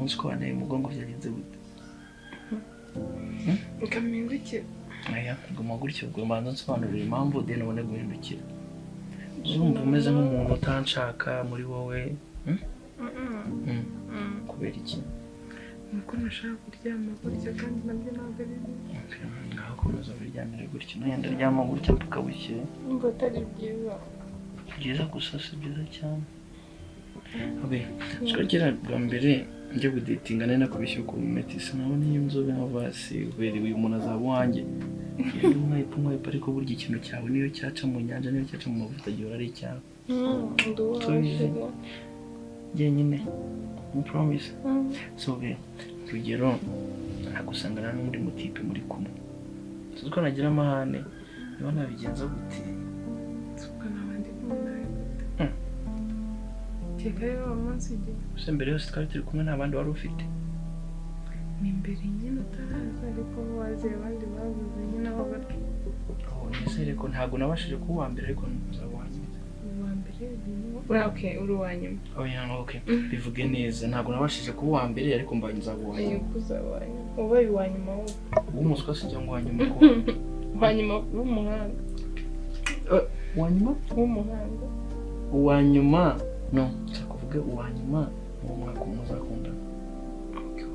umunsi ko wanaye umugongo byagenze gute ukamwindukira aya ngoma gutyo ubwo mbanza nsobanurira impamvu deni ubone guhindukira uzumva umeze nk'umuntu utanshaka muri wowe kubera iki nuko nashaka kuryama gutya kandi nabyo ntabwo ari ngaho komeza uryamire gutyo nayo ndaryama gutya tukabuke ngo atari byiza gusa si byiza cyane abe twagera bwa mbere njye gudatinga nari nakubishye ku metisi nabona iyo nzobe nka vasi ubereye uyu muntu azaba uwanjye umwayipa ariko burya ikintu cyawe niyo cyaca mu nyanja niyo cyaca mu mavuta gihora ari icyawe jyenyine mu promise so be urugero nagusangana n'undi mutipe muri kumwe tuzi ko nagira amahane niba nabigenza gute tuka n'abandi kumwe kekayo umunsi igihe gusa mbere yose twari turi kumwe n'abandi wari ufite ni imbere nyine utaraza ariko wazi abandi babuze nyine aho bari nizere ko ntabwo nabashije kuba uwa mbere ariko nzaba uwa nyuma uwa mbere okay uri uwa nyuma okay bivuge neza ntabwo nabashije kuba uwa mbere ariko mbaye nzaba uwa nyuma ubaye uwa nyuma umuswa si cyangwa uwa nyuma uwa nyuma w'umuhanga uwa nyuma w'umuhanga uwa nyuma no nzakuvuge uwa nyuma uwo mwaka muzakunda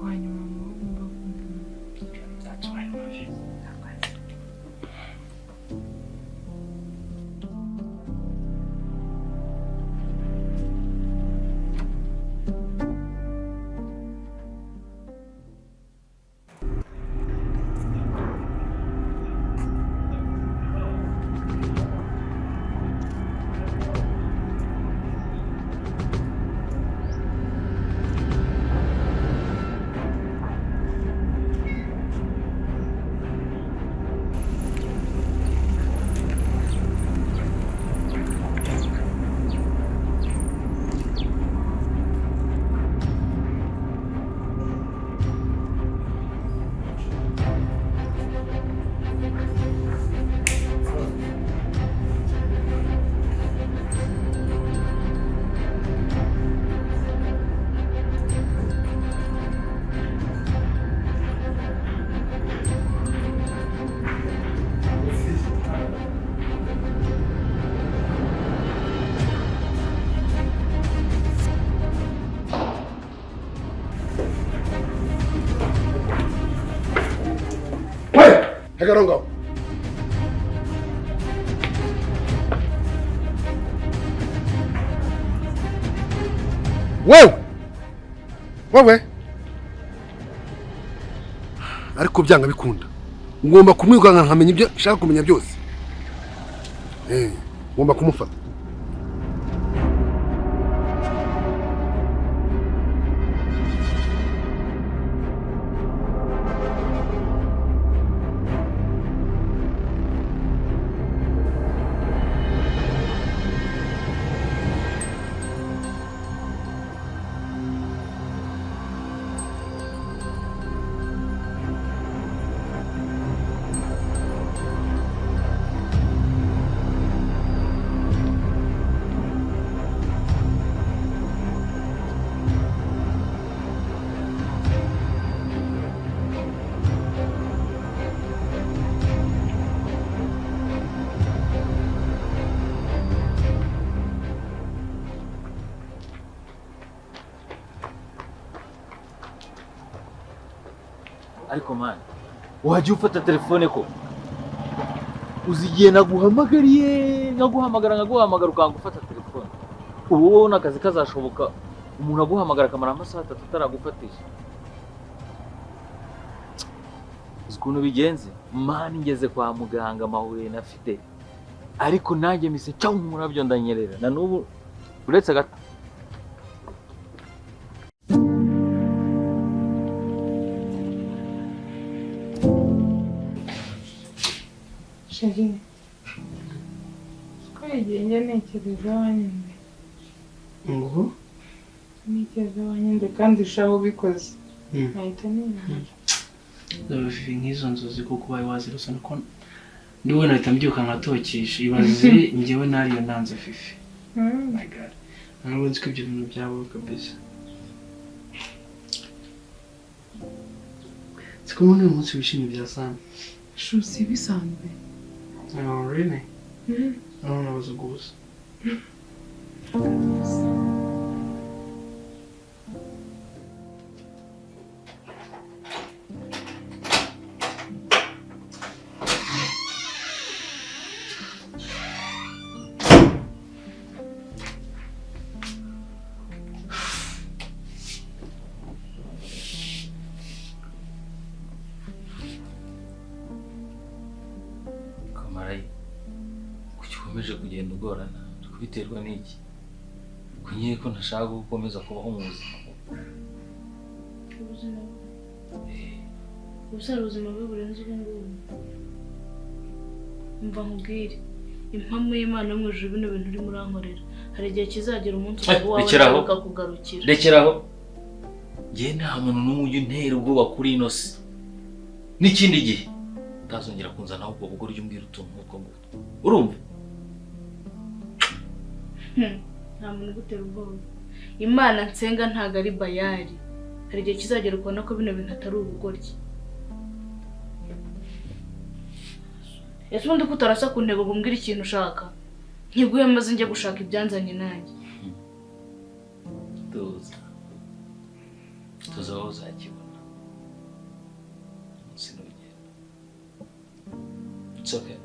uwa nyuma that's why I love you Hagarongo. Wewe ariko byanga bikunda ngomba kumwigana nkamenya ibyo nshaka kumenya byose ngomba kumufata ariko man wajya ufata telefone ko uzigiye naguhamagariye nkaguhamagara ukanga ufata telefone ubu wowe n'akazi kazashoboka umuntu aguhamagara akamara amasaha 3 ataragufatisha uzi ukuntu bigenze man ngeze kwa muganga mahuye nafite ariko nanjye mise cyawo umurabyo ndanyerera na n'ubu uretse gato Shari, igihe ntekereza wanyinde ngo ntekereza wanyinde kandi ushaho ubikoze nahita niyumva nk'izo nzozi kuko ubaye wazirose nuko ndi we nahita mbyuka nkatokesha ibaze njyewe nariyo nanze fifi my god ntabwo nzi ko ibyo bintu byabaho kabisa Sikubona uyu munsi wishimye bya sana. Shusi bisanzwe. Oh, really? No, no, was a goose. Kuki kugenda ugorana kubiterwa n'iki kunyeye ko ntashaka gukomeza kubaho mu buzima ubuzima ubuzima bwe burenze ubu ngubu mva nkubwire impamvu y'Imana mu ijuru bino bintu uri murankorera hari igihe kizagera umunsi wawe ukakugarukira rekeraho genda hamwe n'umujyi ntera ubwoba kuri ino si n'ikindi gihe utazongera kunzanaho ubwo bugoryi umbwira utuntu nk'utwo ngutwo urumva nta muntu ugutera ubwoba Imana nsenga ntago ari bayari hari igihe kizagera ukabona ko bino bintu atari ubugoryi ese ubundi kutarasa ku ntego gumbwira ikintu ushaka nkiguye maze njye gushaka ibyanzanye nanjye tuza aho uzakibona umunsi n'urugendo it's okay.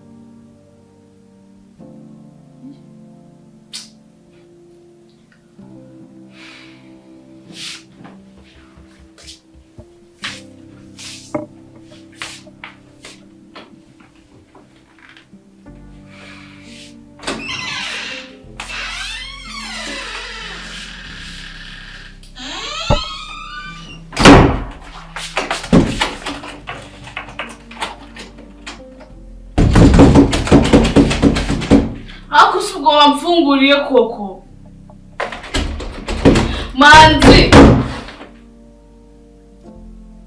Ubwo wamfunguriye koko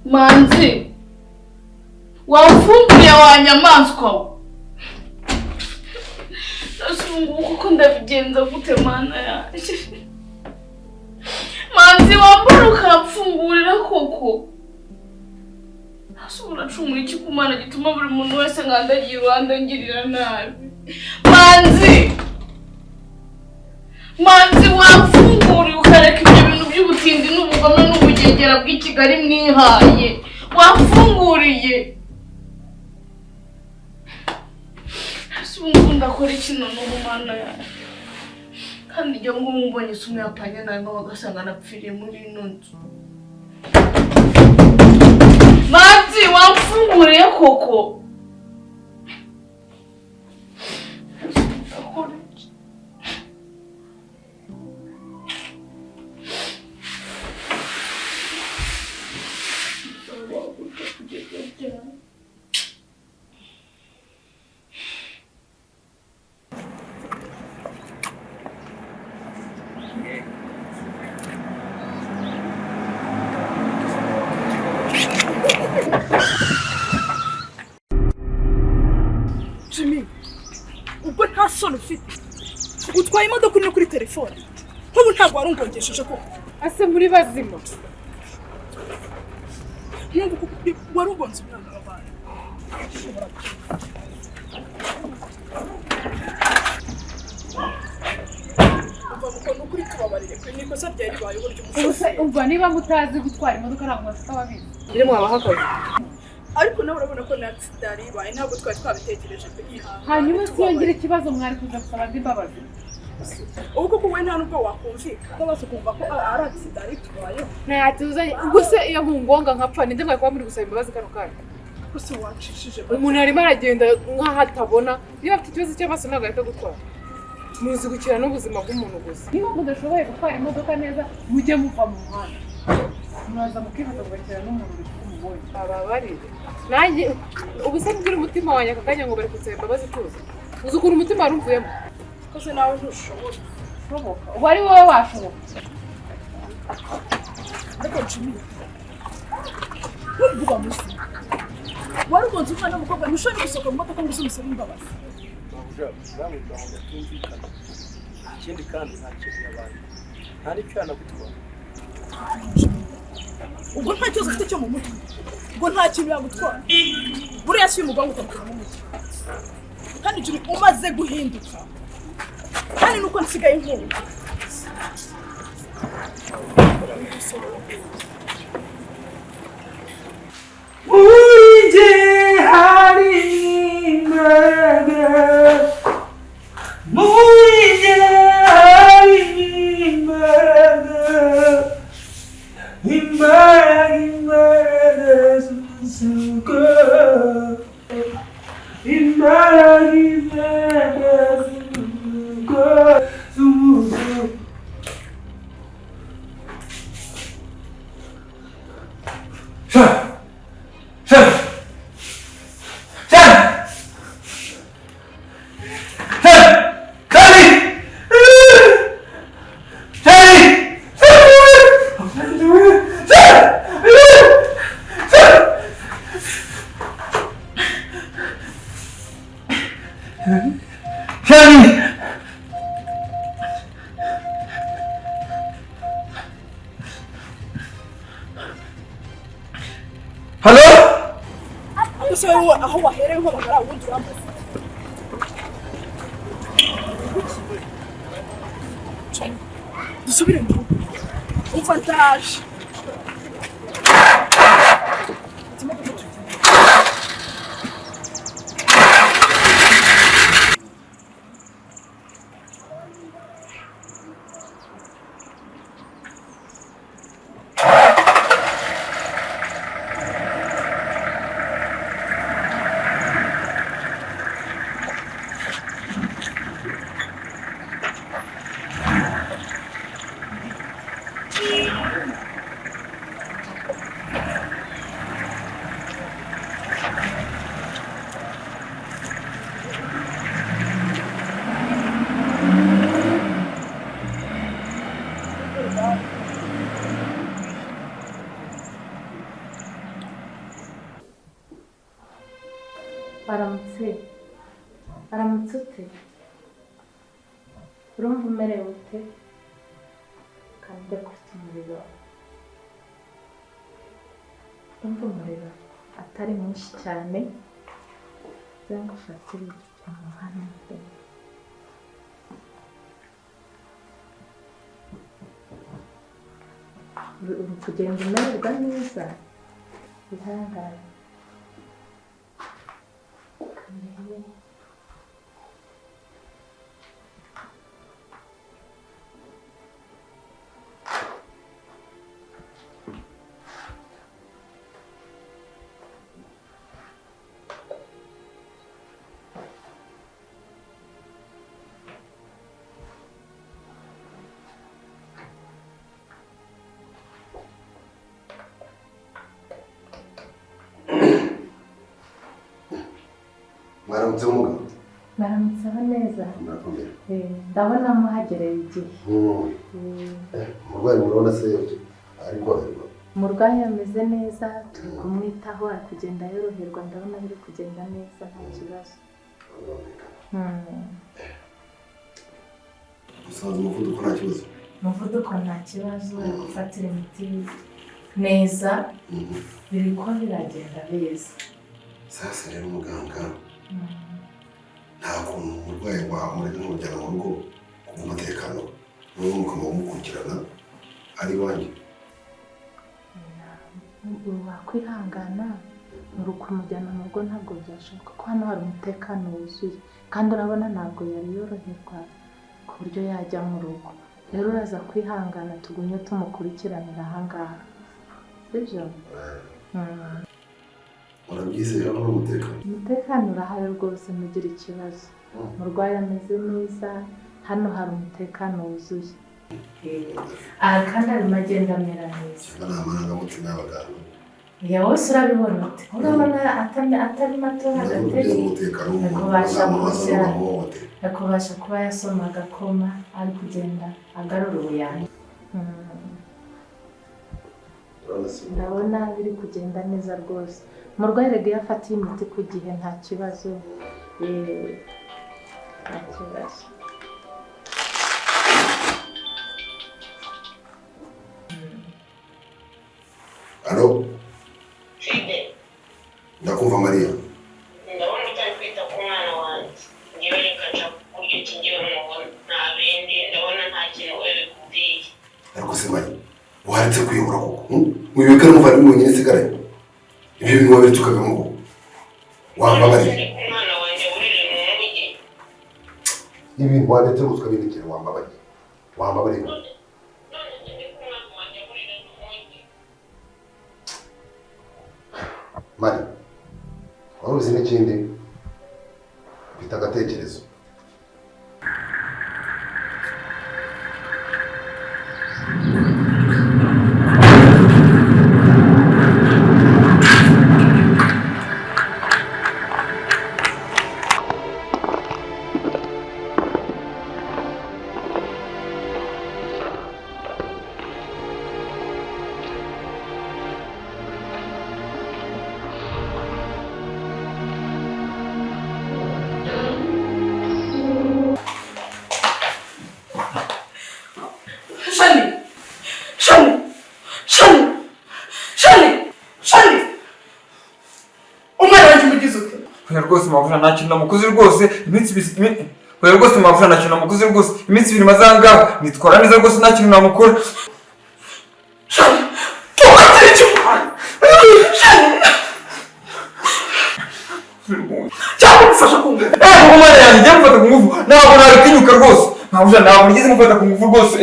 Manzi wamfunguriye wanyamaswa Nasungu kuko ndabigenza gute mana yaje Manzi wambara ukamfungurira koko Asubura cumura iki kumana gituma buri muntu wese nkandagiye Rwanda ngirira nabi Manzi wafunguriye ukareka ibyo bintu by'ubutindi n'ubugome n'ubugegera bw'Ikigali mwihaye wafunguriye Asubungu ndakora iki none umwana yawe kandi njye ngo mumbonye sumwe yapanye nawe bagasanga napfiriye muri ino nzu Manzi wafunguriye koko Jimmy, ubwo nta soni ufite utwaye imodoka uri no kuri telefone nk'ubu ntabwo warungongesheje ko ase muri bazima nk'ubu warungonze umwana w'abana uva ukuri tubabarire kuri nikosa ryari ribaye uburyo umushoferi umva niba mutazi gutwara imodoka ntabwo bafite ababizi biri mu abahakaze ariko nawe urabona ko accident ibaye ntabwo twari twabitekereje hanyuma siyongera ikibazo mwari kuza gusaba imbabazi ubwo ko we nta nubwo wakumvikana bose kumva ko ari accident itubayeho ntayatuzanye ubwo se iyo nkungonga nkapfa ninde mwari kuba muri gusaba imbabazi kano kanya gusa wacishije umuntu arimo aragenda nk'aho atabona niba afite ikibazo cy'amaso ntabwo ahita gutwara muzi gukina n'ubuzima bw'umuntu gusa niba mudashoboye gutwara imodoka neza mujye muva mu muhanda muraza mukifata mugakina n'umuntu uri kumubonye ababarire nanjye ubuse mbwira umutima wanjye aka kanya ngo bari gusaba imbabazi tuzi uzi ukuntu umutima wari umvuyemo kose nawe ntushobora ushoboka ubu ari wowe washoboka ariko Jimmy ntuvuga musi wari ugonze umwana w'umukobwa ntushobora gusohoka mu modoka ngo umusaba imbabazi ikindi kandi nta kintu yabaye nta n'icyo yanagutwara ubwo nta kibazo ufite cyo mu mutwe ngo nta kintu yagutwara buriya si umugabo utamukana n'umuti kandi ijuru umaze guhinduka kandi nuko nsigaye nkunda Uje hari imbaraga Uje hari imbaraga z'umuzuko imbaraga z'umuzuko Hello? gusa wowe aho wahereye nk'abagara ubundi urambaza dusubire mu rugo umva ndaje aramutse ute urumva umerewe ute kandi ujya kufite umuriro urumva umuriro atari mwinshi cyane cyangwa ufatire umuhanda uri kugenda umererwa neza bihangane Mwaramutse umugabo. Mwaramutse neza. Ndabona muhagereye igihe. Umurwayi murabona se ariko umurwayi ameze neza turi kumwitaho ari kugenda yoroherwa ndabona biri kugenda neza nta kibazo. Gusanze umuvuduko nta kibazo. Umuvuduko nta kibazo gufatira imiti neza biri ko biragenda beza. Sasa rero muganga nta kuntu umurwayi wamureka kumujyana mu rugo kubw'umutekano n'uwo mukaba umukurikirana ari wanjye wakwihangana uri kumujyana mu rugo ntabwo byashoboka ko hano hari umutekano wuzuye kandi urabona ntabwo yari yoroherwa ku buryo yajya mu rugo rero uraza kwihangana tugumye tumukurikiranira ahangaha sibyo urabyizera ko umutekano urahari rwose ntugire ikibazo umurwayi ameze neza hano hari umutekano wuzuye kandi arimo agenda amera neza nta marangamutima y'abaganga wose urabibona ute urabona atari mato hagati akubasha kuba yasoma agakoma ari kugenda agarura ubuyanja ndabona biri kugenda neza rwose umurwayi rege iyo afatiye imiti ku gihe nta kibazo nta kibazo Allô? ndakumva Mariya. Ndabona utari kwita ku mwana wanjye. Ngewe reka nca kurya iki ngewe mubona nta bindi ndabona nta kintu we bikubwiye. Ariko se Mariya waretse kwiyobora koko mwibeka n'umuvandimwe wenyine isigaranye ibyo bintu wabiretse ukavamo koko wambabariye umwana wanjye urire mu mujyi ibintu wandetse ruswa bindekere wambabariye Mari wari uzi n'ikindi mfite agatekerezo rwose mavuja nta kintu namukoze rwose iminsi ibiri rwose mavuja nta kintu namukoze rwose iminsi ibiri mazanga nitwara neza rwose nta kintu namukora cyangwa gufasha kumva umwana yanjye njya mufata ku ngufu ntabwo nabitinyuka rwose mavuja ntabwo nigeze mufata ku ngufu rwose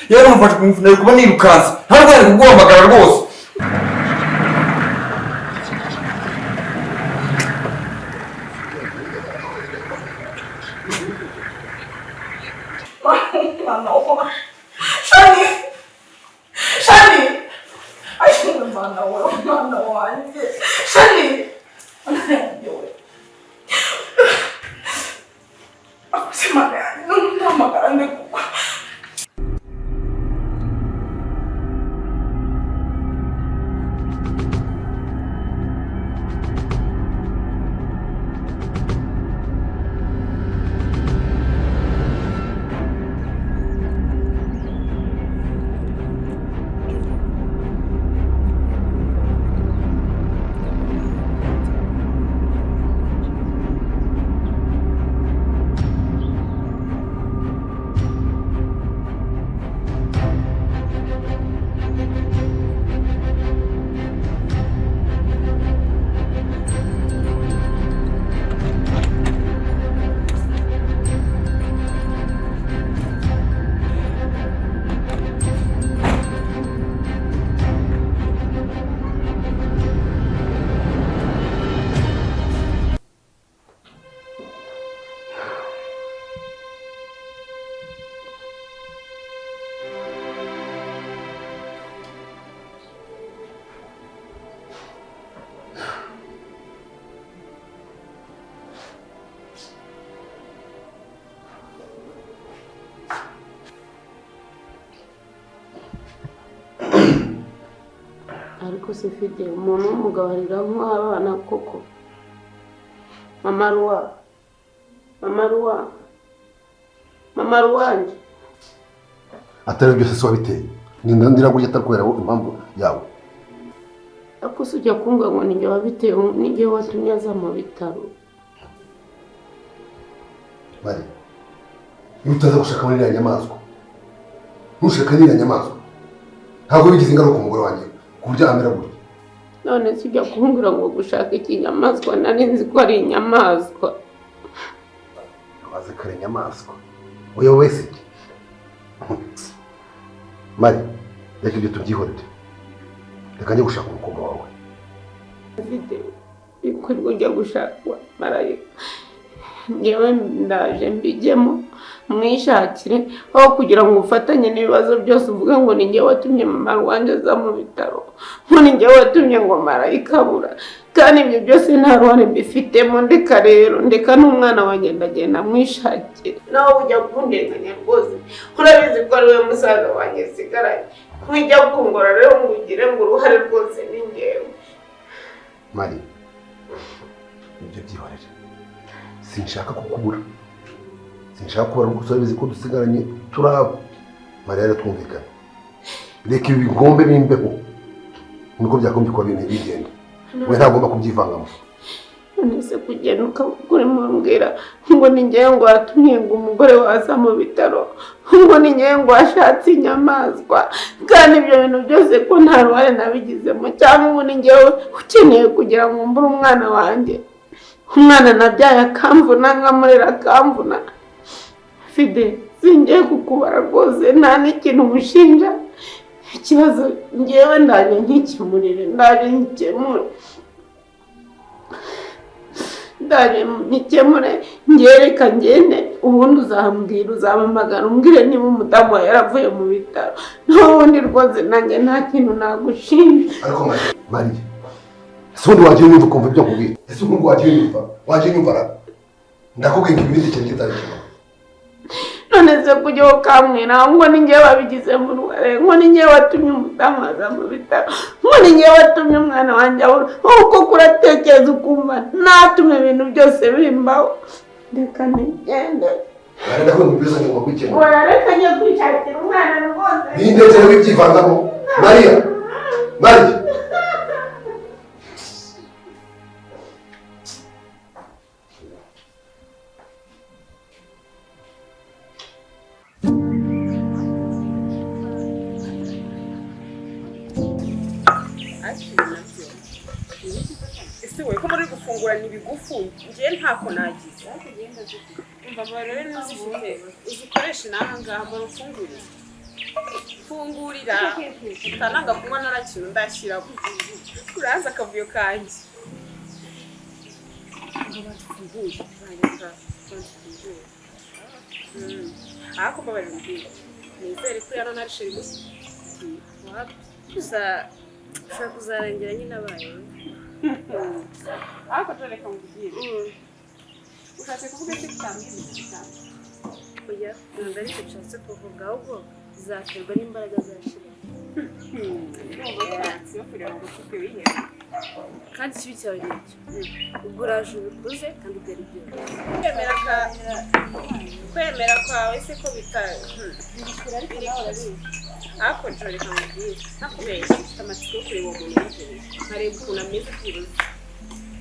yari mufashe ku ngufu nari kuba nirukanse ntabwo nari kuguhamagara rwose ariko se fide umuntu w'umugaburira nk'abana koko mama ruwanje atari byose se wabiteye ndira gutya atakubera impamvu yawe ariko se ujya kumbwa ngo ninjye wabiteye ninjye watumye aza mu bitaro Mari iyo utaza gushaka muri iriya nyamaswa ntushaka n'iriya nyamaswa ntabwo bigize ingaruka umugore wanjye ku buryo amera gutya none se ujya kumbwira ngo gushaka ikinyamaswa nari nzi ko ari inyamaswa waze kare inyamaswa oya wese iki Mari reka ibyo tubyihorere reka njye gushaka umukobwa wawe mfite bikorwa ujya gushakwa marayika ngewe ndaje mbijyemo mwishakire aho kugira ngo ufatanye n'ibibazo byose uvuga ngo ni njye watumye mama rwanje aza mu bitaro ngo ni njye watumye ngo marayika abura kandi ibyo byose nta ruhare mbifitemo ndeka rero ndeka n'umwana wanjye ndagenda mwishakire nawe ujya kundenganya rwose urabizi ko ari we musaza wanjye sigaranye ntujya kungora rero ngo ugire ngo uruhare rwose ni njyewe Mari ibyo byihorere sinshaka kukubura sinshaka kubara gusa bizi ko dusigaranye turaba Mari rero twumvikana reka ibi bigombe bimbeho niko byakombye kuba bigenda we ntagomba kubyivangamo. none se kugenda ukuri mumbwira ngo ni ngewe ngo watumye ngo umugore waza mu bitaro ngo ni ngewe ngo washatse inyamaswa kandi ibyo bintu byose ko nta ruhare nabigizemo cyangwa ubu ni ngewe ukeneye kugira ngo mbure umwana wanjye umwana nabyaye akamvuna nkamurera akamvuna Fide singiye kukubara rwose nta n'ikintu umushinja ikibazo ngewe ndaje nkikemurire ndaje nkikemure ndaje nkikemure ngereka ngende ubundi uzambwira uzampamagara umbwire niba umudamu wawe yaravuye mu bitaro n'ubundi rwose nanjye nta kintu nagushinja ariko Mariya ese ubundi wagiye wumva ukumva ibyo nkubwira ese ubundi wagiye wumva ndakubwiye ngo ibindi kintu kitari kimwe none se kujya ukamwira ngo ni ngewe wabigizemo uruhare ngo ni ngewe watumye umudamu aza mu bitaro ngo ni ngewe watumye umwana wanjye abura uko kuratekereza ukumva natumye ibintu byose bimbaho reka nigende ndakubwira ngo byose ngomba gukemura reka njye kwishakira umwana rwose bindetse wibyivangamo Mariya ese wowe ko muri gufungura n'ibigufu ngiye ntako nagize umva rero n'uzifite uzikoresha inaha ngaha mbona ufungurira fungurira utananga kunywa narakintu ndashyiramo uraza akavuyo kanjye ngo bafunguye ariko mbabarira umbwira nizere ko yano nari sheri gusa gusa ushobora kuzarengera nyine abaye ariko turareka mubwire ushatse kuvuga icyo kitambwira cyane oya ntabwo aricyo nshatse kuvuga ahubwo bizaterwa n'imbaraga zashyira kandi ikibi cyawe ni icyo ubwo uraje ubikuze kandi ubwari byose kwemera kwawe se ko ariko njoro reka mubwire ntakubeshye mfite amatsiko yo kureba uwo muntu w'umugore nkareba ukuntu ameze byibuze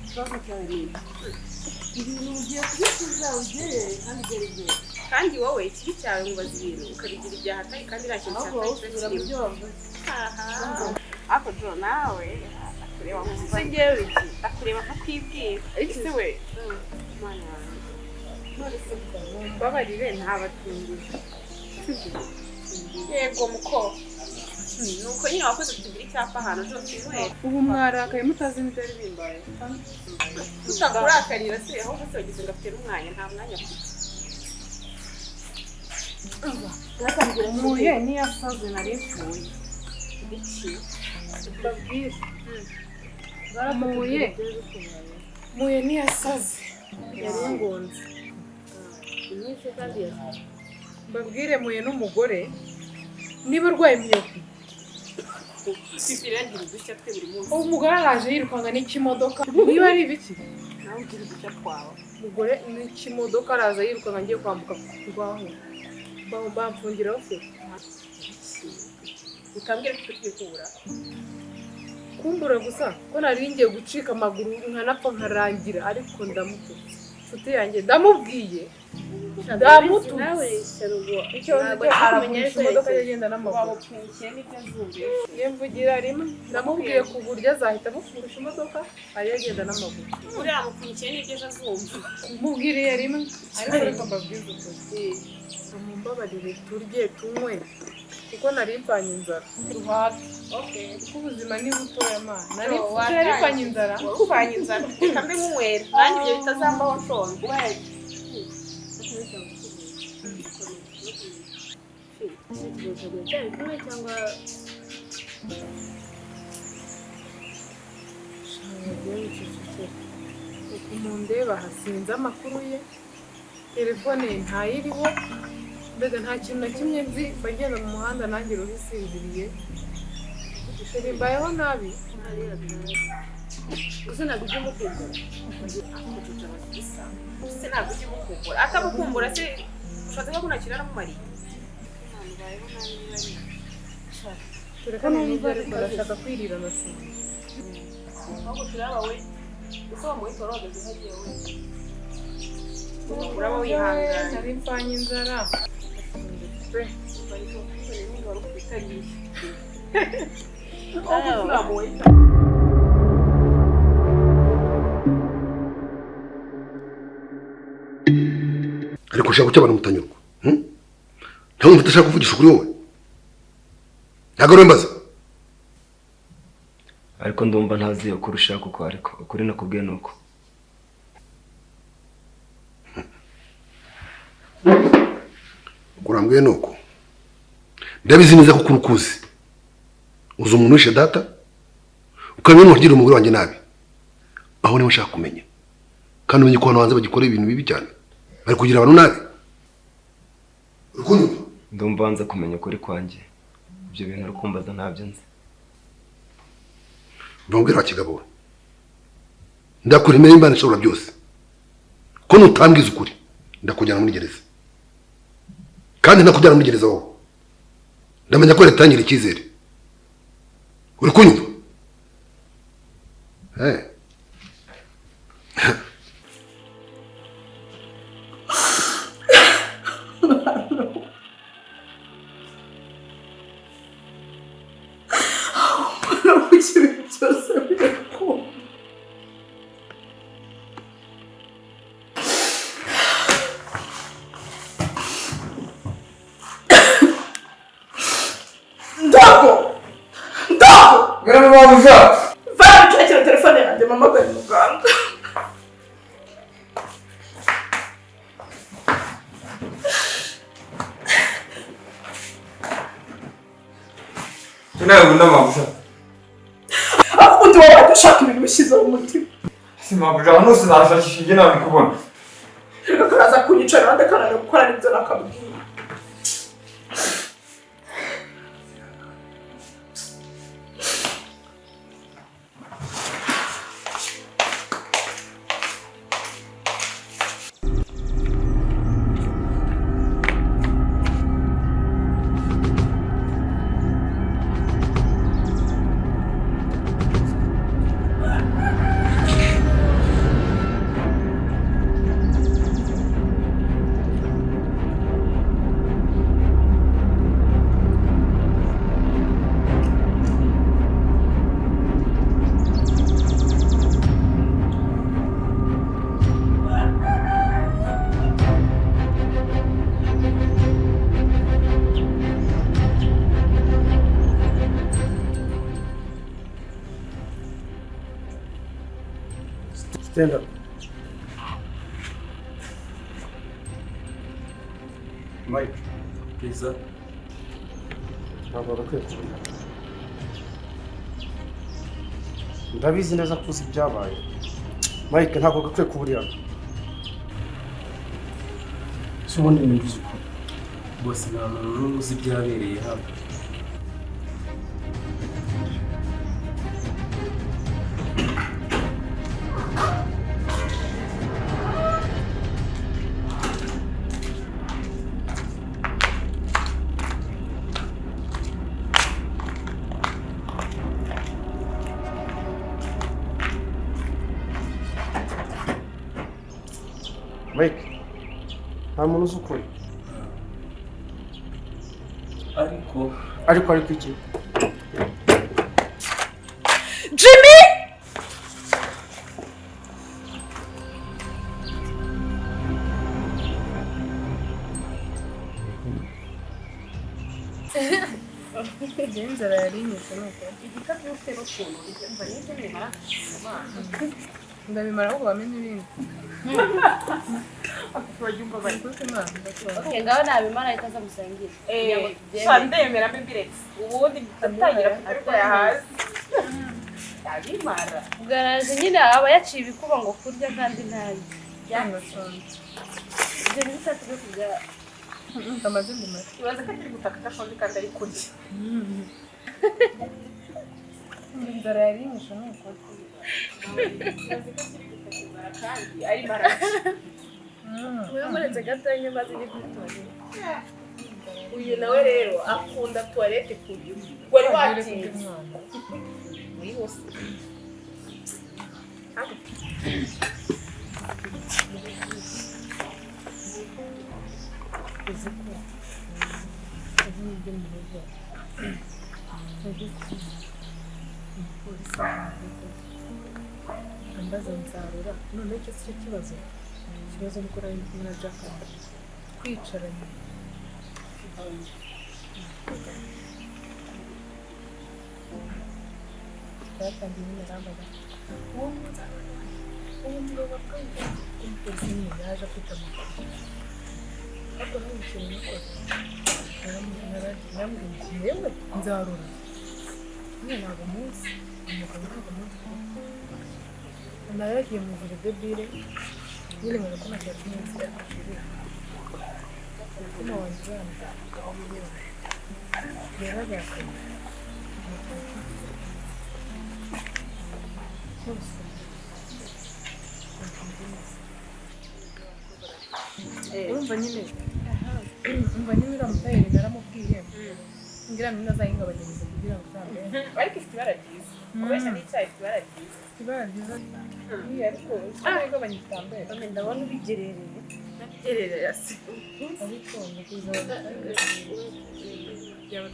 ikibazo cyawe ni ibintu ugiye kubikuza ugereye kandi ugere byose kandi wowe ikibi cyawe mubaza ibintu ukabigira ibyaha kandi nta kintu cyatangirira kirimo ariko njoro nawe ndakureba nkumva ngewe ndakureba nkakwibwira ese we mana yawe none se mbabarire ntabatungije yego muko nuko nyine wakoze tugira icyapa ahantu cyose inywera ubu mwarakaye mutazi n'ibyari bimbaye utakurakarira se ahubwo se wagize ngo afite n'umwanya nta mwanya afite muye niyasaze nari mfuye iki babwire muye niyasaze yari ngonze inyinshi kandi yasaze mbabwire muye n'umugore niba urwaye imyuka sifira ngira udushya twe buri munsi umugore araje yirukanga n'ikimodoka niba ari ibiki nawe ugira udushya twawe umugore n'ikimodoka araza yirukanga ngiye kwambuka rwaho bamfungiraho se utambwira ko tugiye kubura kumbura gusa ko nari ngiye gucika amaguru nkanapfa nkarangira ariko ndamututse nshuti yanjye ndamubwiye nawe sharugo icyo aravunisha imodoka yagenda n'amaguru wabupfundikiye n'ibyo azumvise yemvugira rimwe ndamubwiye ku buryo azahita amufungisha imodoka ari yagenda n'amaguru uriya mupfundikiye n'ibyo ejo azumva mubwiriye rimwe ariko reka mbabwize ukuri mumbabarire turye tunywe kuko nari mpfanye inzara duhage kuko ubuzima ni butoya mana nari mpfanye inzara upfanye inzara reka mbe nkunywera nanjye ibyo bitazambaho nshonje cyari kumwe cyangwa mundeba hasinze amakuru ye telefone ye ntayiriho mbega nta kintu na kimwe nzi bagenda mu muhanda nanjye ruhisinziriye ishuri mbayeho nabi gusa ntabwo ujya umukumbura se ntabwo ujya umukumbura atamukumbura se ushatse ko nta kintu aramumariye tureka n'ibyo ariko arashaka kwirira amasinzi ahubwo turaba we uko wamuhita warogeze hagiye we uraba wihangana nari mpfanye inzara bari n'undi wari ukutariye ahubwo turamuhita ariko ushaka guca abantu mutanyurwa nta wumva udashaka kuvugisha ukuri wowe ntabwo ari mbaza ariko ndumva ntazi ukuri ushaka uko ariko ukuri nakubwiye ni uko urambwiye ni uko ndabizi neza ko ukuri ukuzi uzi umuntu wishe data ukamenya n'uwagirira umugore wanjye nabi aho niho nshaka kumenya kandi umenye ko hano hanze bagikorera ibintu bibi cyane bari kugira abantu nabi urukundo ndumva wanza kumenya ukuri kwanjye ibyo bintu uri kumbaza ntabyo nzi mbabwira wa kigabo we ndakura imbere y'Imana ishobora byose ko nutambwiza ukuri ndakujyana muri gereza kandi nakujyana muri gereza wowe ndamenya ko leta yangira icyizere uri kunyumva Gara mabuja. Vara ucakira telefone yanjye mama bari muganga. Tunaye bunda mabuja. Akundi wabaye ushaka ibintu bishyize mu mutima. Si mabuja hano sinashakisha njye nawe kubona. Reka karaza kunyicara rwanda kananiwe gukora n'ibyo nakabwiye. Stand up. Mike. Yes, sir. Ntabwo bakwiye kubona. Ndabizi neza ko uzi ibyabaye. Mike ntabwo gakwiye kuburira. Si ubundi mbivuze ukuri. Bose nta muntu n'umwe uzi ibyabereye hano. Mike, nta muntu uzi ukuri. Ariko iki? Jimmy! inzara yari inyuze nuko igikabyo ufite n'ukuntu mva n'ibyo bimara ndabimara ahubwo bamenye ibindi babyumva bari Okay, ngaho nabimara ikaza musangira. ndemera mbibiretse ubundi ndatangira kutarwaya hasi abimara Garaje nyine aba yaciye ibikuba ngo kurya kandi ntazi. yanashonje Ibyo ni bitatu byo kurya. kamaze ndimara ibaza ko akiri gutaka ashonje kandi ari kurya inzara yari inyuze nuko ibaza ko akiri gutaka kandi ari mara Wewe muretse gato nyuma ziri kwitora. uyu nawe rero akunda toilette kuyu wari watinze muri hose uzi ko ubu nibyo mu rugo umupolisi ambaza nsarura none icyo si cyo kibazo ikibazo ni uko nari kumwe na Jack twicaranye twatangiye nyine arambaza uwo mureba bwenge umupolisi nyine yaje afite amakuru ariko nta ikintu nakoze narambwira yewe nzarura nyine ntabwo munsi umugabo ntabwo munsi nawe yagiye mu biro debire nyine nkora ko nashaka iminsi yakashirira umutima wanjye uranza yararakaye cyose urumva nyine uriya mutayeri naramubwiye ngira ngo nazahinga abagenzi kugira ngo uzambe ariko ifite ibara ryiza kubeshya n'icyayi ifite ibara ryiza ibara ryiza iyi ariko usanga abanyitambere none ndabona ubigerereye nabigerereye se ariko mukuza byaba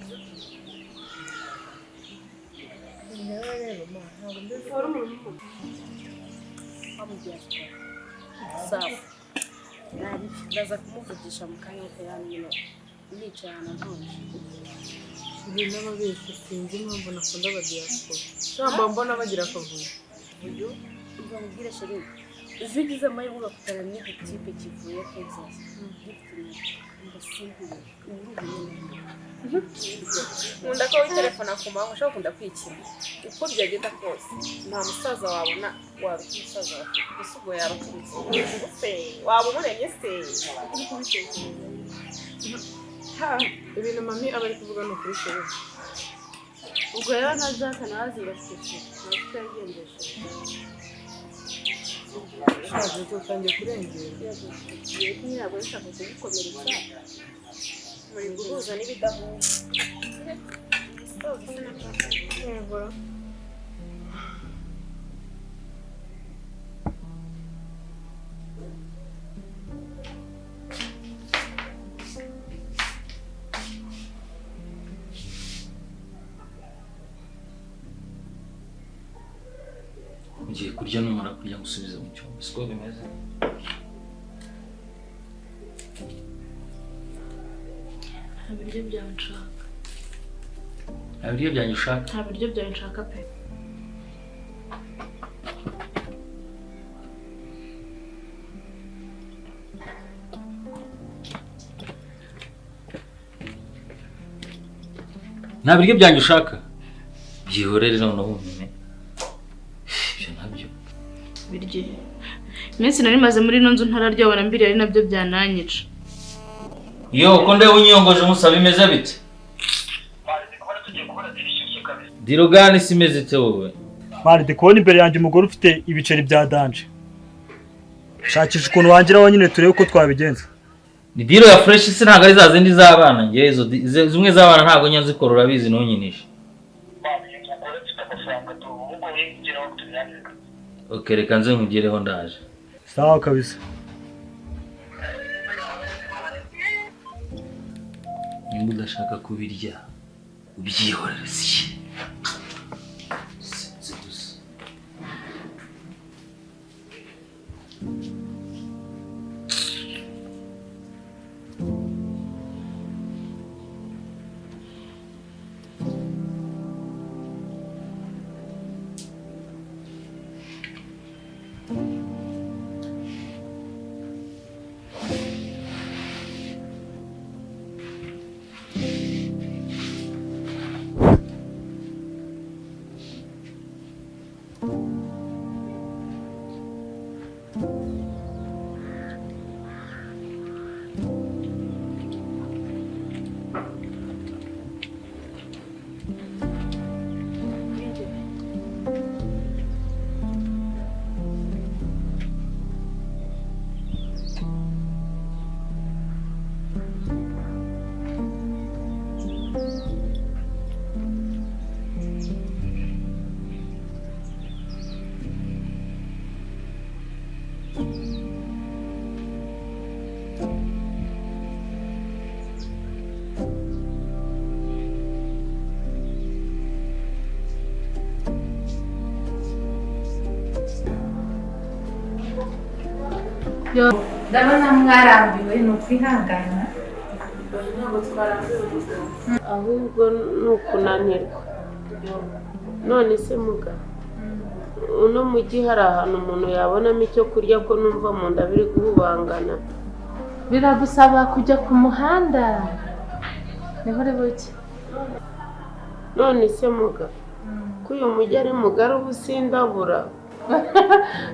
ngewe rero ma ntabwo mbese wari umuntu wamubwira sawa ndaza kumuvugisha mu kanya ko yanyine nicaye ahantu ntonje ibi n'ababeshyi sinzi impamvu nakunda abadiyasipora cyangwa mbona bagira akavuyo uyu uva mubwire sheri ejo ugize amahirwe ugakutana n'igitipe kivuye Texas gifite ndasimbuye nkunda ko witelefona ku manywa ushobora kunda kwikina uko byagenda kose nta musaza wabona waruta umusaza wawe gusa ubwo yabaturutse se waba umuremye se uri kubitekereza ibintu mami aba ari kuvuga ni ukuri sheri ubwo rero na Jack nawe azibafite ntabwo tutayagendesha shaje tutangiye kurengera ntabwo nshaka kugikomeretsa muri guhuza n'ibidahuza yego ugiye kurya numara kurya gusubiza mu cyumba siko bimeze nta biryo byawe nshaka nta biryo byanjye ushaka nta biryo byawe nshaka pe nta biryo byanjye ushaka byihorere noneho umenye ibyo nabyo birye iminsi nari maze muri ino nzu ntararyoba na mbiri ari nabyo byananyica iyo uko ndeba unyongoje umusaba imeze bite dirogani si imeze ite wowe mari ndi kubona imbere yanjye umugore ufite ibiceri bya danje shakisha ukuntu wangiraho nyine turebe uko twabigenza ni diro ya fresh se ntabwo ari za zindi z'abana ngewe izo zimwe z'abana ntabwo nyanzikora urabizi ntunyinishe ok reka nze nkugireho ndaje sawa kabisa nimba udashaka kubirya ubyihorere si Yo, ndabona mwarambiwe ni ukwihangana. Ntabwo twarambiwe ahubwo ni ukunanirwa. None se muga uno mujyi hari ahantu umuntu yabonamo icyo kurya ko numva mu nda biri guhubangana? Biragusaba kujya ku muhanda. Niho uri buke. None se muga ko uyu mujyi ari mugari ubu sindabura.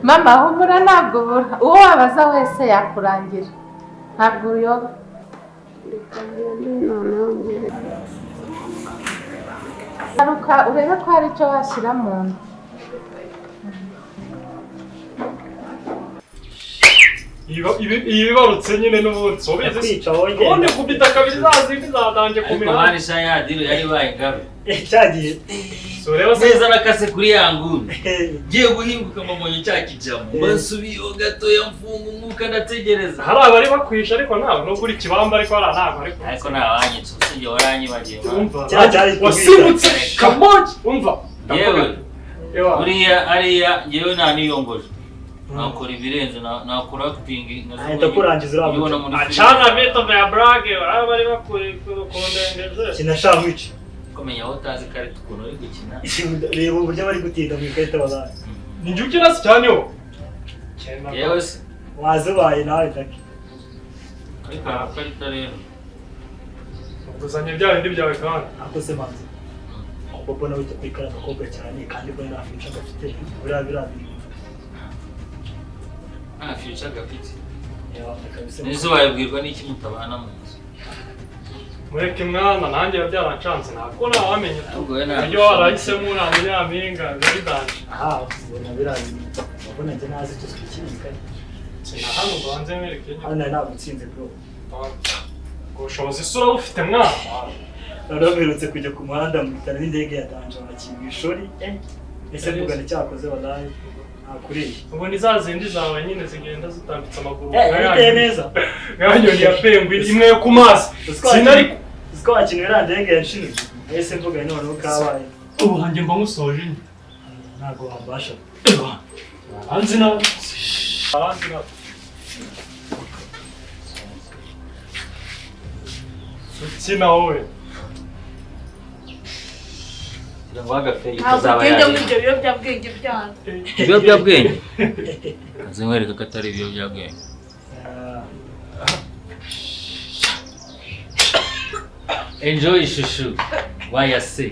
Mama humura ntabwo ubura. Uwo wabaza wese yakurangira. Ntabwo uyoba. Garuka urebe ko hari icyo washyira mu nda. ibibarutse nyine n'ubundi ubizi ubundi kubita kabiri zazindi zadanje ku ariko mani sha ya diro yari baye ngabe cyagiye neza nakase kuri yanguni giye guhinguka mamonye cyakijamo basubiyo gatoya mfunga umwuka ndategereza hari abari bakwisha ariko ntabwo no kuri kibamba ariko hari ntabwo ariko nabanyitse usije waranyibagiye wasimutse kamoji umva yewe ariya yewe naniyongoje nakora ibirenze nakora acting ahita kurangiza urabona acana bito vya brage bari bakuri kundengeze kinashaka iki komenya aho utazi kare tukuntu uri gukina reba uburyo bari gutinda mu ikarita bazana ninjye ukina se cyane yo yewe se wazubaye nawe daki ariko akarita rero ubuzanye bya bindi byawe kandi ako se manzi bobo nawe kwikara abakobwa cyane kandi ko nta future gafite biriya nta future gafite nizo wayibwirwa n'iki mutabana mu nzu mureke mwana nanjye yabyaracanze ntabwo nawamenye ibyo warahisemo uriya nyampinga bidanje aha ubona biriya ubona njye nazi icyo twikirika na hano ubanze mwereke hano nari nagutsinze bro ubushobozi isura bufite mwana noneho mperutse kujya ku muhanda mu bitaro n'indege ya danje bakiye mu ishuri ese mvugana icyakoze walayi nakuriye ubu ni za zindi zawe nyine zigenda zitambitse amaguru biteye neza nkanyoni ya pengwi imwe yo ku mazi sinari uziko wakinwe iriya ndege yanshinze ese mvugana noneho kabaye ubu hanjye mba musoje ntabwo wambasha hanze na ukina wowe ntabwo ugenda muri ibyo biyobyabwenge byanyu ibiyobyabwenge kaze nkwereka ko atari ibiyobyabwenge enjoy shushu wayase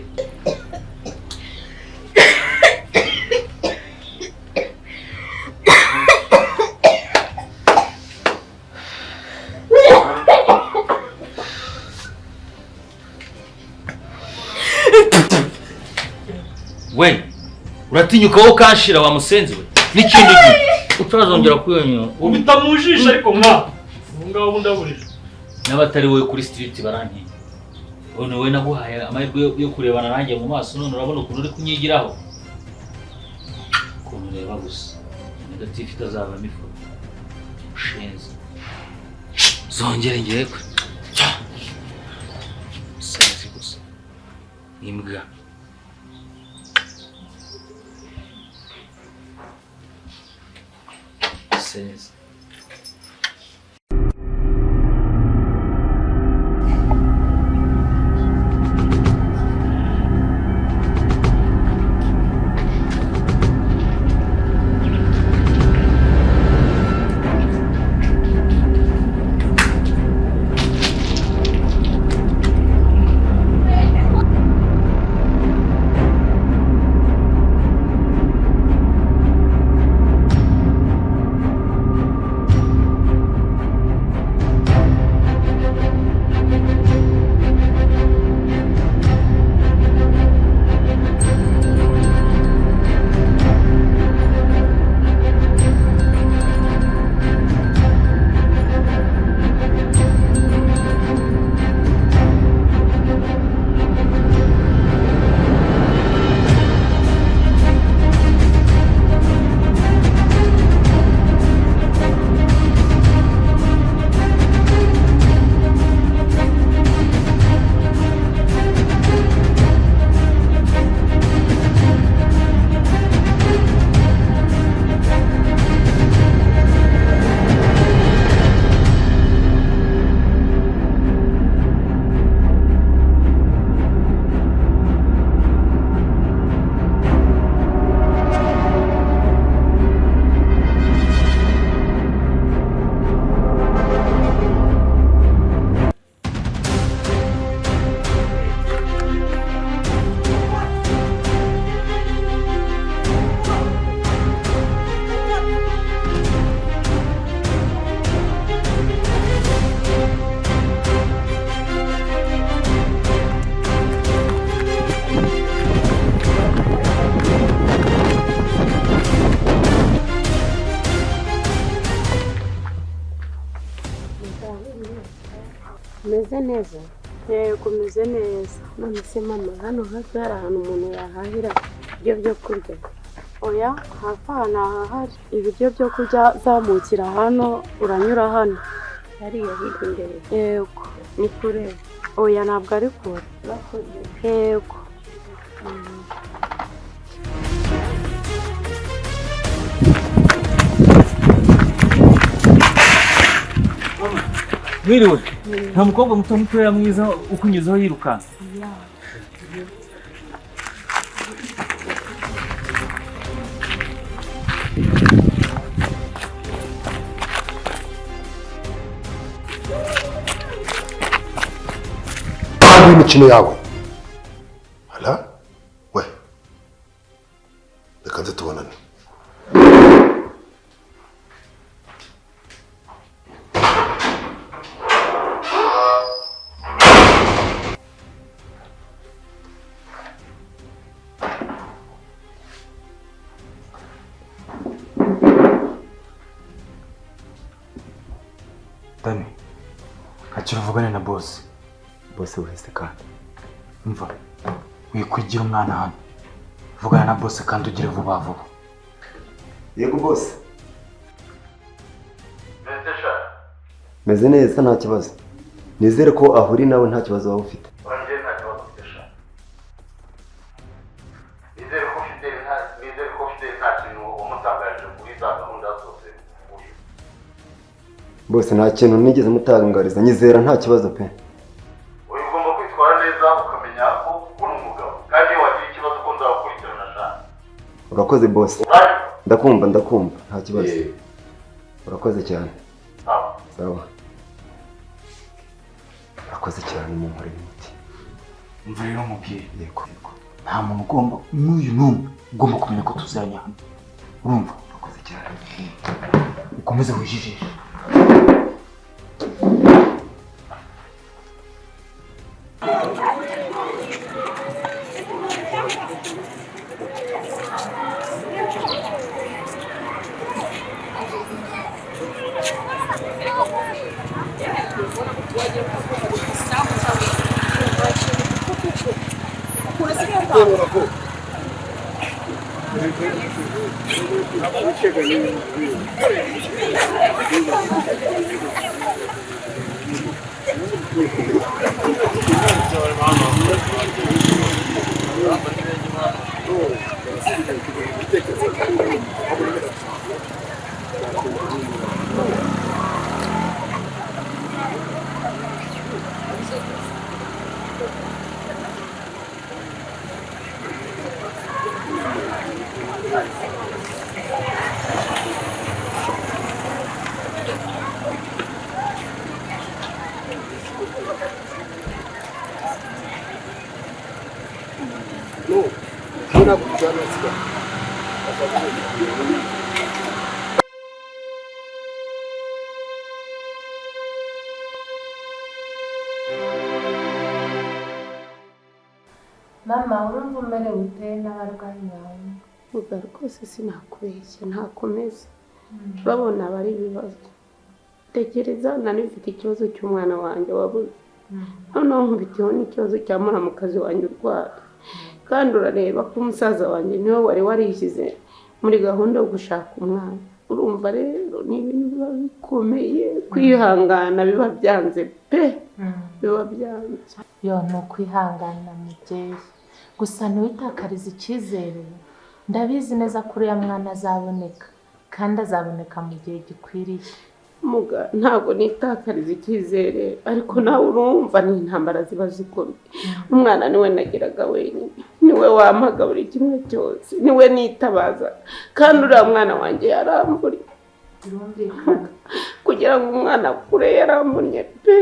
we uratinyuka wo kanshira wa musenzi we n'ikindi gihe utazongera kuyonyora ubita mu jisho ariko mwa ngaho bundaburije n'abatari wowe kuri street barantinya none we naguhaye amahirwe yo kurebana nanjye mu maso none urabona ukuntu uri kunyigiraho ukuntu ureba gusa negative itazavamo ifoto ushenze zongere ngewe musenzi gusa imbwa says umeze neza? Yego umeze neza. None se mama, hano hafi hari ahantu umuntu yahahira ibiryo byo kurya? Oya, hafi aha ntahahari. Ibiryo byo kurya zamukira hano, uranyura hano. Hariya hirya imbere. Yego, ni kure. Oya, ntabwo ari kure. Yego. Mwiriwe, nta mukobwa muto mutoya mwiza ukunyuzeho yirukanka. Imikino yawe hala we reka nze tubonane. Dani, akira uvugane na boss. Boss wese kandi umva wikwigira umwana hano, vugana na boss kandi ugire vuba vuba. Yego boss. Meze neza nta kibazo. Nizere ko ahuri nawe nta kibazo waba ufite. Urangije nta kibazo ufite sha. Nizere ko ufite nta kintu umutangaje kuri za gahunda zose. Boss nta kintu nigeze mutangariza, nyizera nta kibazo pe. Ugomba kwitwara neza ukamenya ko uri umugabo kandi wagira ikibazo ko nzagukurikirana sha. Urakoze boss. Ndakumva nta kibazo. Urakoze cyane. Sawa. Urakoze cyane mu nkore y'umuti. Umva rero mubwiye. Yego. Nta muntu ugomba n'uyu n'umwe ugomba kumenya ko tuzanya hano. Urumva? Urakoze cyane. Ukomeze wijijishe. Mama, urumva umerewe ute n'abarwayi bawe? Ubwo rwose sinakubeshya ntakomeza. Urabona bari ibibazo. Tekereza nari mfite ikibazo cy'umwana wanjye wabuze. Noneho nkubitiyeho n'ikibazo cya muramukazi wanjye urwaye. Kandi urareba ko umusaza wanjye niwe wari warishyize muri gahunda yo gushaka umwana. Urumva rero ni ibintu biba bikomeye, kwihangana biba byanze pe. Biba byanze. Yo ni ukwihangana mubyeyi. Gusa ntiwitakarize icyizere. Ndabizi neza ko uriya mwana azaboneka kandi azaboneka mu gihe gikwiriye. Muga ntabwo nitakariza icyizere, ariko nawe urumva ni intambara ziba zikomeye. Umwana niwe nagiraga wenyine, niwe wampaga buri kimwe cyose, niwe nitabaza. Kandi uriya mwana wanjye yaramburiye. Kugira ngo umwana akure yarambunye pe.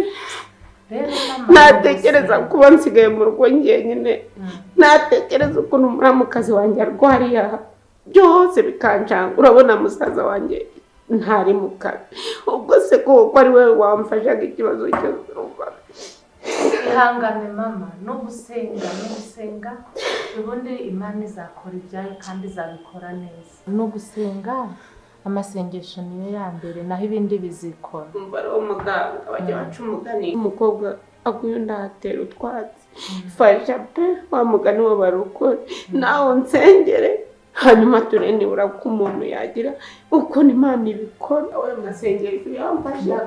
Natekereza kuba nsigaye mu rugo njyenyine, natekereza ukuntu muramukazi wanjye arwariye aha, byose bikancanga. Urabona musaza wanjye ntari mu kazi, ubwo se ko ari we wamfashaga ikibazo cyose. Ihangane mama, no gusenga ubundi Imana izakora ibyayo kandi izabikora neza. No gusenga amasengesho niyo ya mbere, naho ibindi bizikora. Umva rero muganga bajya baca umugani, umukobwa akuyo ndatera utwatsi fasha pe wa mugani wa barukore nawe nsengere hanyuma ture nibura ko umuntu yagira uko n'Imana ibikora wowe masengeri yamfasha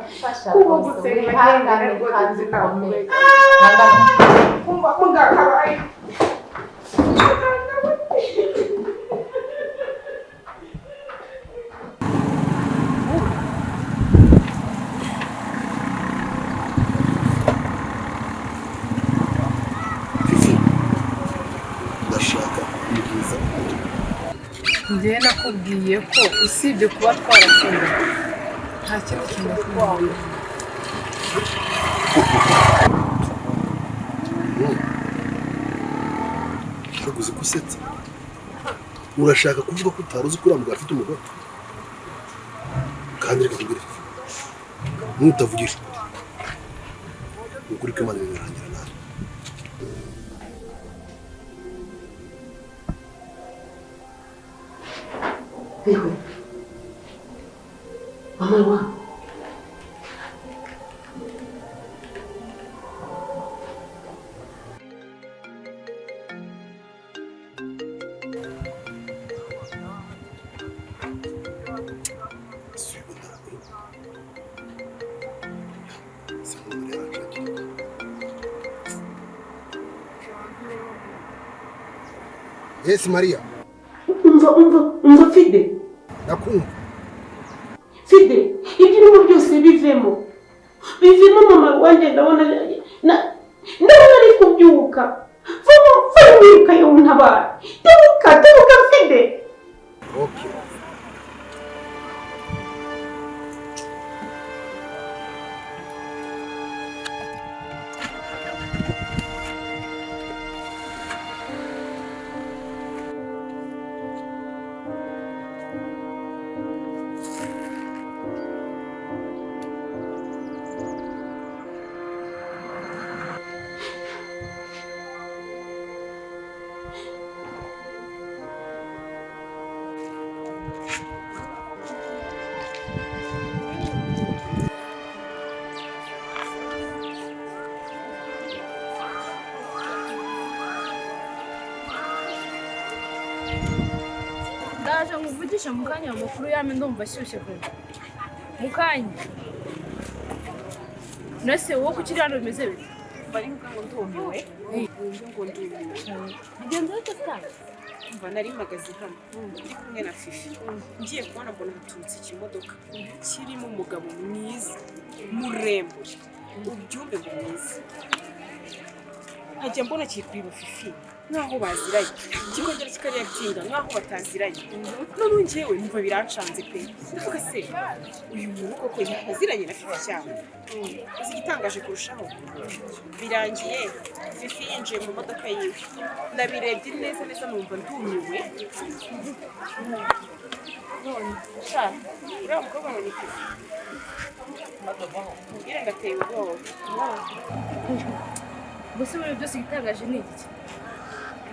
kuba gusenga hangane kandi nawe kumva mugakabaye njyewe nakubwiye ko usibye kuba twarasenga nta kindi kintu twabona. Uzi ko usetsa urashaka kuvuga ko utari uzi ko uriya mugabo afite umugore kandi reka kubwira nutavugisha ukuri ukuri kw'Imana birarangira nawe. Ewe mama wa Yes Maria. Umva Fide. Nakumva. Fide, ibyo urimo byose bivemo mama wanjye ndabona ari kubyuka vuba wiruka yo ntabara tebuka Fide. Okay. ndaje nguvugisha mu kanya amakuru yame ndumva ashyushye pe mu kanya nase wowe kukiri hano bimeze bite bari ngo ndumiwe ngo ndumiwe bigenze bite cyane umva nari mpagaze hano ndi kumwe na Fifi ngiye kubona mbona haturutse ikimodoka kirimo umugabo mwiza muremure ubyumve ngo mwiza nkajya mbona kiri kuri Fifi nkaho baziranye kikongera kikareagitinga nkaho bataziranye none njyewe numva birancanze pe ndavuga se uyu muntu koko yaziranye na Fifi cyane uzi igitangaje kurushaho birangiye Fifi yinjiye mu modoka yiwe ndabirebye neza numva ndumiwe none sha uriya mukobwa ngo ni Fifi mbwira ngo ateye ubwoba gusa ibintu byose igitangaje ni iki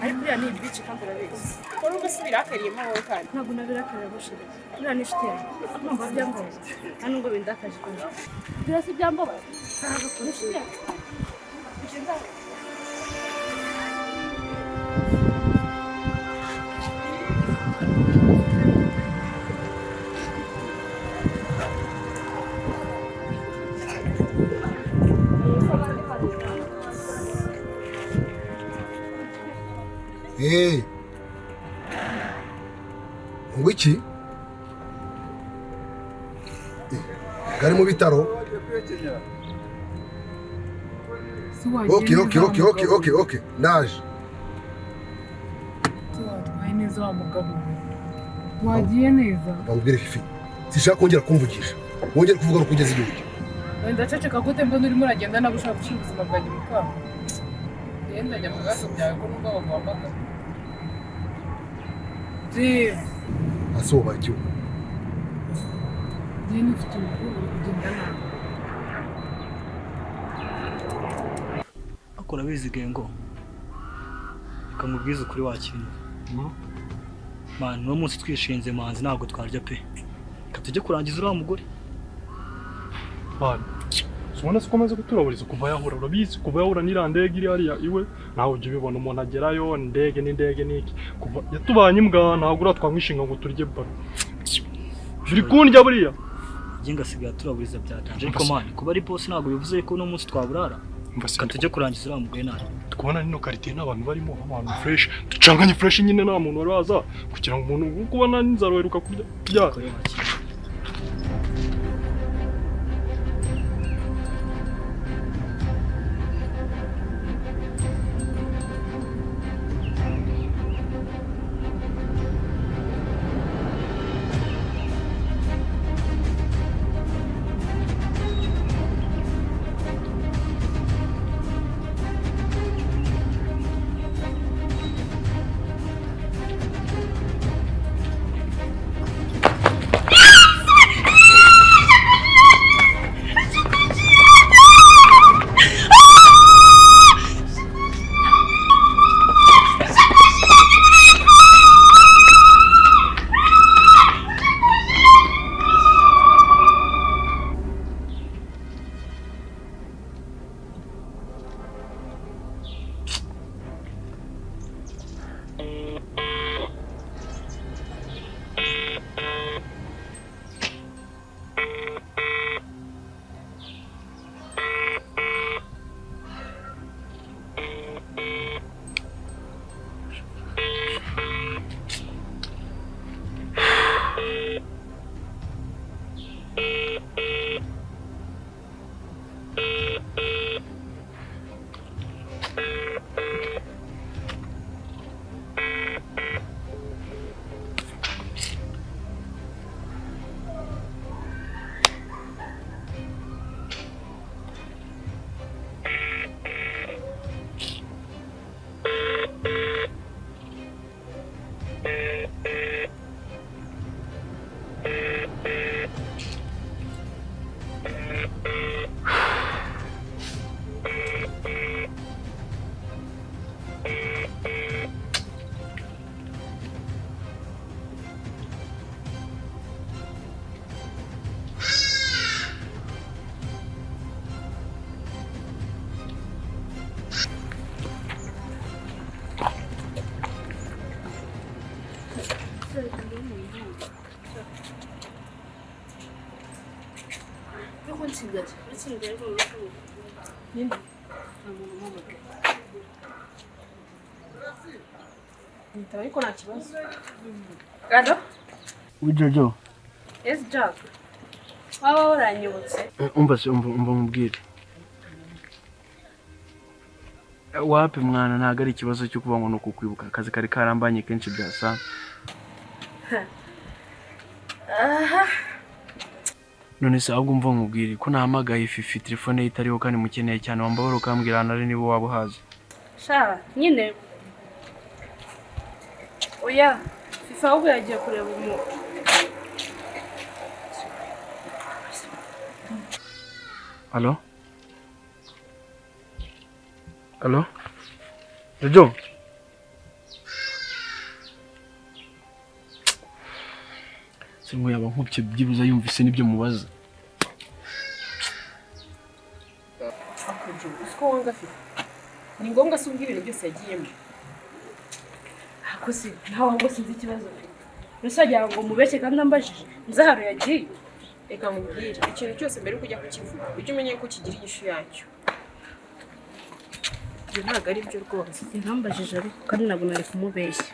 ariko uriya ni ibice kandi urabizi kora ubwo si birakariyemo wowe kandi ntabwo nabirakarira gushira uriya ni inshuti yanjye numva byambabaza nta nubwo bindakaje kandi birasa byambabaza ntabwo kuri inshuti yanjye Ngwiki gari mu bitaro. Okay naje watwaye neza wa mugabo wagiye neza bambwire Fifi sishaka kongera kumvugisha wongera kuvuga no kugeza igihe wenda ceceka gute mbona urimo uragenda nabo ushaka gushyira ubuzima bwanjye mu kaga genda njya mu bibazo byawe ko nubwo baguhamagara asoba icyo njyewe nifite ubukuru kugenda nabi akora bizigaye ngo ukamubwiza ukuri wakintu mani uno munsi twishinze manzi ntabwo twarya pe reka tujye kurangiza uriya mugore ubona se ukomeza guturaburiza kuva yahura urabizi kuva yahura n'irandege iri hariya iwe nawe ujya ubibona umuntu agerayo indege n'iki kuva yatubanye imbwa ntabwo uratwamwishinga ngo turye baro uri kundya buriya njye ngasigaye turaburiza byatanje ariko mani kuba ari boss ntabwo bivuze ko uno munsi twaburara tujye kurangiza uriya mugore nawe tukubona nino karitiye n'abantu barimo abantu fresh ducanganye fresh nyine nta muntu wari waza kugira ngo umuntu kubona n'inzara weruka kurya ariko nta kibazo. Gado? Jojo. Yes, Jack. Waba waranyibutse? Umva mubwire. Wapi mwana ntago ari ikibazo cyo kuba ngo nuko kwibuka akazi kari karambanye kenshi byasa. Aha. None se ahubwo umva mubwire ko nahamagaye Fifi telefone ye itariho kandi mukeneye cyane wambabara ukambwira nari nibo waba uhazi. Sha, nyine. Oya, Fifi ahubwo yagiye kureba umuntu. Allo? Allo? Jojo? Singo yaba nkubye byibuza yumvise nibyo mubaza. Akojo, usko wanga Fifi. Ni ngombwa se ubwira ibintu byose yagiyemo. Akose, ntaho ahubwo sinzi ikibazo mfite. Nusajya ngo mubeshye kandi ambajije. Nzaharo yagiye. Reka mubwire, ikintu cyose mbere kujya kukivuga, ujye umenye ko kigira inyishu yacyo. Ibyo ntabwo ari byo rwose. Intambajije ariko kandi ntabwo nari kumubeshya.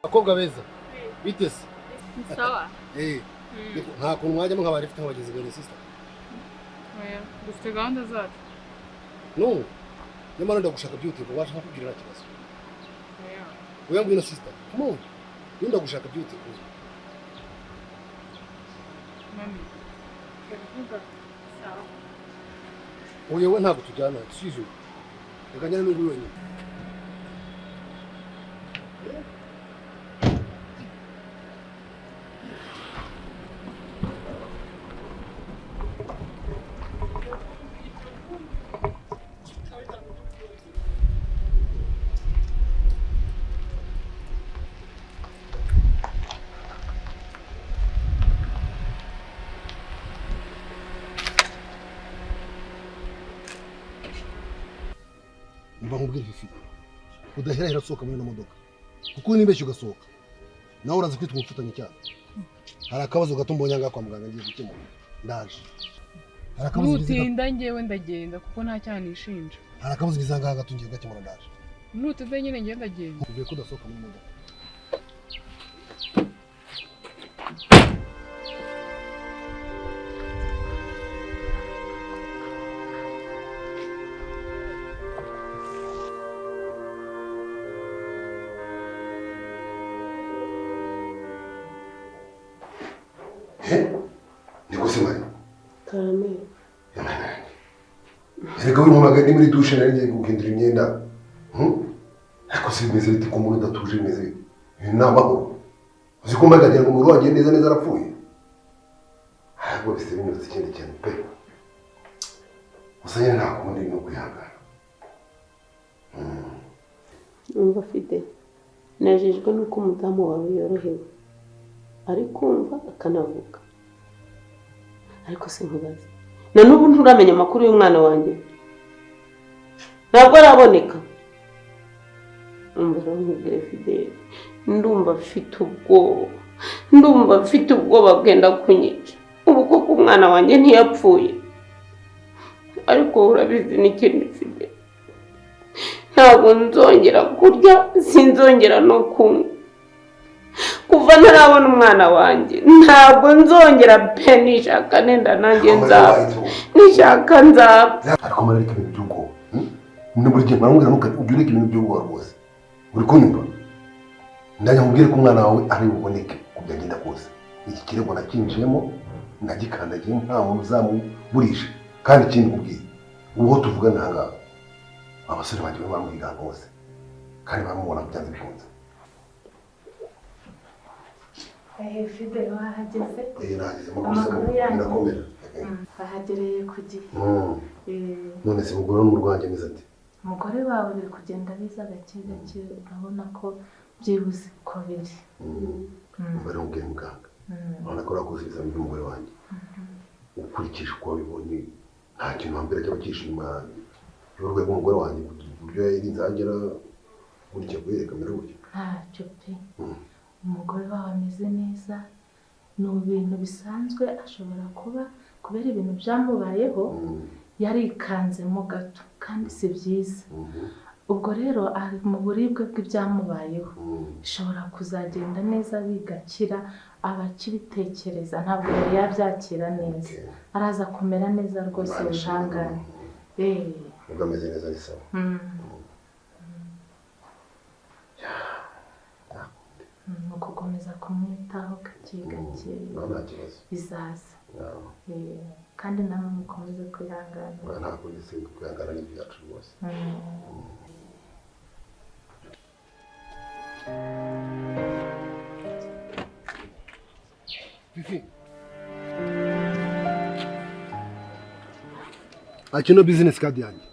Bakobwa beza. Bitese. Sawa. Nta kuntu mwajyamo nk'abari mfite nk'abagenzi bene sister. Oya, dufite gahunda zacu. No. Nyamara ndagushaka byihutirwa waje nkakubwira nta kibazo. Oya. Oya ngwino sister. Come on. Ndagushaka byihutirwa. Mami. Ndavuga. Sawa. Oya we ntabwo tujyana, sivyo. Reka njyane n'ubu wenyine. Nkubwira ifi udahera sohoka muri modoka kuko nibeshye ugasohoka nawe uraza kwita umufatanye cyane hari akabazo gato mbonye ngaho kwa muganga ngiye gukemura ndaje nutinda ngewe ndagenda kuko nta cyane nishinja hari akabazo bizanga gato ngiye gukemura ndaje nuteze nyine ngiye ndagenda uvuye ko udasohoka muri modoka Erega uri mu magari muri douche nari ngiye guhindura imyenda. Ariko si bimeze bite ko umuntu udatuje bimeze bite? N'amahoro. Uzi ko mbagagira ngo umuntu wagiye neza arapfuye. Ahubwo bise binyuze ikindi kintu pe. Usanye nta kundi no kwihangana. Umva Fide. Nejejwe nuko umudamu wawe yorohewe. Ari kumva akanavuga. Ariko sinkubaze. Na n'ubu nturamenya amakuru y'umwana wanjye. Ntabwo araboneka. Umva nkubwire Fide. Ndumva mfite ubwoba bwenda kunyica. Ubu koko umwana wanjye ntiyapfuye. Ariko urabizi n'ikindi Fide. Ntabwo nzongera kurya, sinzongera no kunywa. Kuva ntarabona umwana wanjye ntabwo nzongera pe nishaka nenda nanjye nzapfa nishaka nzapfa ariko mararika ibintu by'uko buri gihe maramubwira nuko ujye ibintu by'uko rwose uri kunyumva ndajya mubwire ko umwana wawe ari buboneke ku byagenda kose iki kirego nakinjiyemo nagikandagiye nta muntu uzamuburisha kandi ikindi kubwiye uwo tuvuga ntangaha abasore bagiye bamwigana bose kandi bamubona byanze bikunze. Fide wahageze? Nahageze amakuru yanjye birakomera. Bahagereye ku gihe. None se umugore wo mu Rwanda ameze ati? Umugore wawe biri kugenda biza gake gake urabona ko byibuze uko biri. Mbere ubwiye muganga urabona ko urakoze ibizami by'umugore wanjye ukurikije uko wabibonye nta kintu hambere cyaba cyishima y'urwego rw'umugore wanjye uburyo yayirinze agera gutya guhereka mbere gutya ntacyo pe umugore wawe ameze neza ni ibintu bisanzwe ashobora kuba kubera ibintu byamubayeho yarikanzemo gato kandi si byiza ubwo rero ari mu buribwe bw'ibyamubayeho bishobora kuzagenda neza bigakira abakibitekereza ntabwo yari yabyakira neza araza kumera neza rwose wihangane ubwo ameze neza ari sawa ni ukukomeza kumwitaho gake gake bizaza kandi namwe mukomeze kwihangana ntabwo ndetse kwihangana ni ibyacu rwose Fifi akino business card yanjye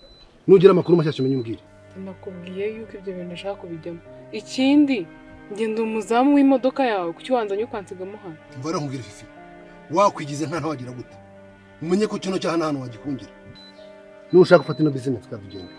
nugira amakuru mashyashya umenye umbwire nakubwiye yuko ibyo bintu ashaka kubijyamo ikindi ngenda umuzamu w'imodoka yawe kuki wanzanye ukansigamo hano mvara nkubwire Fifi wakwigize nta ntawagira gute umenye ko kino cyaha hano wagikungira nushaka gufata ino business card ugenda